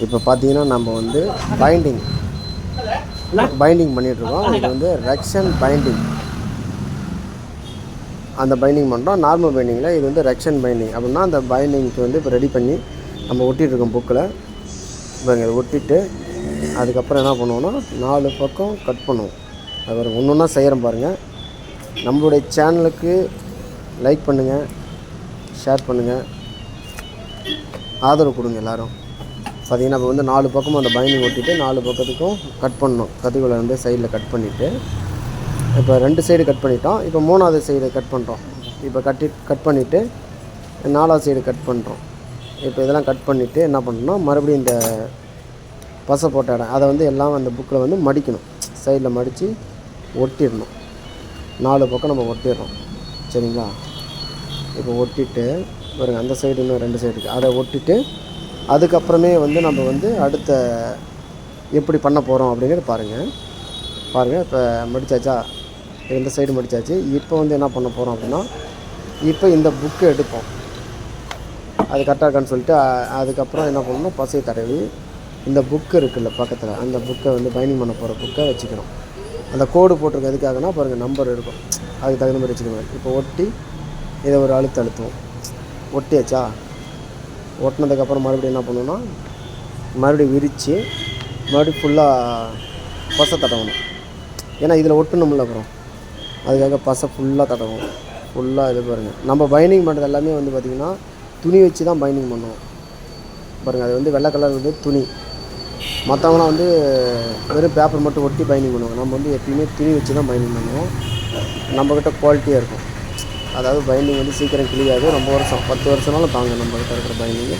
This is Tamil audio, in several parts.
இப்போ பார்த்தீங்கன்னா நம்ம வந்து பைண்டிங் பண்ணிகிட்ருக்கோம். இது வந்து ரெக்ஷன் பைண்டிங். அந்த பைண்டிங் பண்ணுறோம். நார்மல் பைண்டிங்கில் இது வந்து ரெக்ஷன் பைண்டிங் அப்படின்னா அந்த பைண்டிங்க்கு வந்து இப்போ ரெடி பண்ணி நம்ம ஒட்டிகிட்ருக்கோம் புக்கில். இப்போ இதை ஒட்டிட்டு அதுக்கப்புறம் என்ன பண்ணுவோன்னா 4 பக்கம் கட் பண்ணுவோம். அது ஒரு ஒன்று ஒன்றா செய்கிறோம் பாருங்கள். நம்மளுடைய சேனலுக்கு லைக் பண்ணுங்கள், ஷேர் பண்ணுங்கள், ஆதரவு கொடுங்க எல்லோரும். பார்த்திங்கன்னா இப்போ வந்து 4 பக்கமும் அந்த பைண்டிங் ஒட்டிட்டு 4 பக்கத்துக்கும் கட் பண்ணணும். கத்திரிக்கோலை வந்து சைடில் கட் பண்ணிவிட்டு இப்போ 2 சைடு கட் பண்ணிட்டோம். இப்போ 3வது சைடு கட் பண்ணுறோம். இப்போ கட் பண்ணிவிட்டு 4வது சைடு கட் பண்ணுறோம். இப்போ இதெல்லாம் கட் பண்ணிவிட்டு என்ன பண்ணணும்னா மறுபடியும் இந்த பசை போட்ட இடம் அதை வந்து எல்லாம் அந்த புக்கில் வந்து மடிக்கணும். சைடில் மடித்து ஒட்டிடணும். 4 பக்கம் நம்ம ஒட்டிடுறோம். சரிங்களா? இப்போ ஒட்டிட்டு பாருங்கள், அந்த சைடு இன்னும் 2 சைடு இருக்குது. அதை ஒட்டிட்டு அதுக்கப்புறமே வந்து நம்ம வந்து அடுத்த எப்படி பண்ண போகிறோம் அப்படிங்கிறது பாருங்கள். இப்போ மடித்தாச்சா? இந்த சைடு மடித்தாச்சு. இப்போ வந்து என்ன பண்ண போகிறோம் அப்படின்னா இப்போ இந்த புக்கை எடுப்போம். அது கரெக்டாக இருக்கான்னு சொல்லிட்டு அதுக்கப்புறம் என்ன பண்ணணும்னா பசையை தடவி இந்த புக்கு இருக்குல்ல பக்கத்தில், அந்த புக்கை வந்து பைண்டிங் பண்ண போகிற புக்கை வச்சுக்கணும். அந்த கோடு போட்டிருக்க எதுக்காகனா பாருங்கள், நம்பர் இருக்கும், அதுக்கு தகுந்த மாதிரி வச்சுக்கணும். இப்போ ஒட்டி இதை ஒரு அழுத்துவோம். ஒட்டியாச்சா? ஒட்டினதுக்கப்புறம் மறுபடியும் என்ன பண்ணணும்னா மறுபடியும் விரித்து மறுபடியும் ஃபுல்லாக பசை தடவணும். ஏன்னா இதில் ஒட்டணும்ல அப்புறம், அதுக்காக பசை ஃபுல்லாக தடவும். ஃபுல்லாக இது பாருங்கள், நம்ம பைண்டிங் பண்ணுறது எல்லாமே வந்து பார்த்திங்கன்னா துணி வச்சு தான் பைண்டிங் பண்ணுவோம். பாருங்கள், அது வந்து வெள்ளை கலர் வந்து துணி. மற்றவங்களாம் வந்து வெறும் பேப்பர் மட்டும் ஒட்டி பைண்டிங் பண்ணுவாங்க. நம்ம வந்து எப்பயுமே துணி வச்சு தான் பைண்டிங் பண்ணுவோம். நம்மக்கிட்ட குவாலிட்டியாக இருக்கும். அதாவது பைண்டிங் வந்து சீக்கிரம் கிளியாது. ரொம்ப வருஷம் 10 வருஷம்னாலும் தாங்க நம்மக்கிட்ட இருக்கிற பைண்டிங்கு.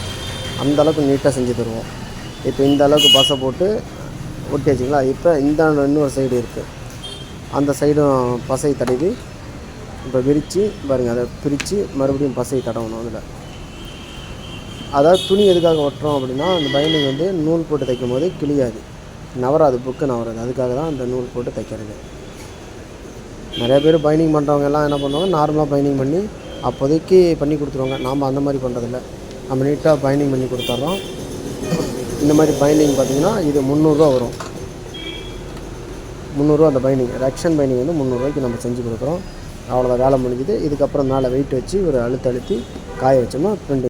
அந்தளவுக்கு நீட்டாக செஞ்சு தருவோம். இப்போ இந்த அளவுக்கு பசை போட்டு ஒட்டி வச்சிங்களா? இப்போ இந்த இன்னொரு சைடு இருக்குது, அந்த சைடும் பசை தடவி இப்போ விரித்து பாருங்கள், அதை பிரித்து மறுபடியும் பசை தடவணும். அதில் அதாவது துணி எதுக்காக ஒட்டுறோம் அப்படின்னா அந்த பைண்டிங் வந்து நூல் போட்டு தைக்கும் போது கிளியாது, நவராது, புக்கு நவராது. அதுக்காக தான் அந்த நூல் போட்டு தைக்கிறது. நிறைய பேர் பைண்டிங் பண்ணுறவங்க எல்லாம் என்ன பண்ணுவாங்க, நார்மலாக பைண்டிங் பண்ணி அப்போதைக்கு பண்ணி கொடுத்துருவாங்க. நாம் அந்த மாதிரி பண்ணுறதில்ல. நம்ம நீட்டாக பைண்டிங் பண்ணி கொடுத்துட்றோம். இந்த மாதிரி பைண்டிங் பார்த்திங்கன்னா இது 300 வரும். 300 அந்த பைண்டிங், ரெக்ஷன் பைண்டிங் வந்து 300 நம்ம செஞ்சு கொடுக்குறோம். அவ்வளோதான், வேலை முடிஞ்சுது. இதுக்கப்புறம் மேலே வெயிட் வச்சு ஒரு அழுத்தி காய வச்சோம்னா பிரிண்டிங்.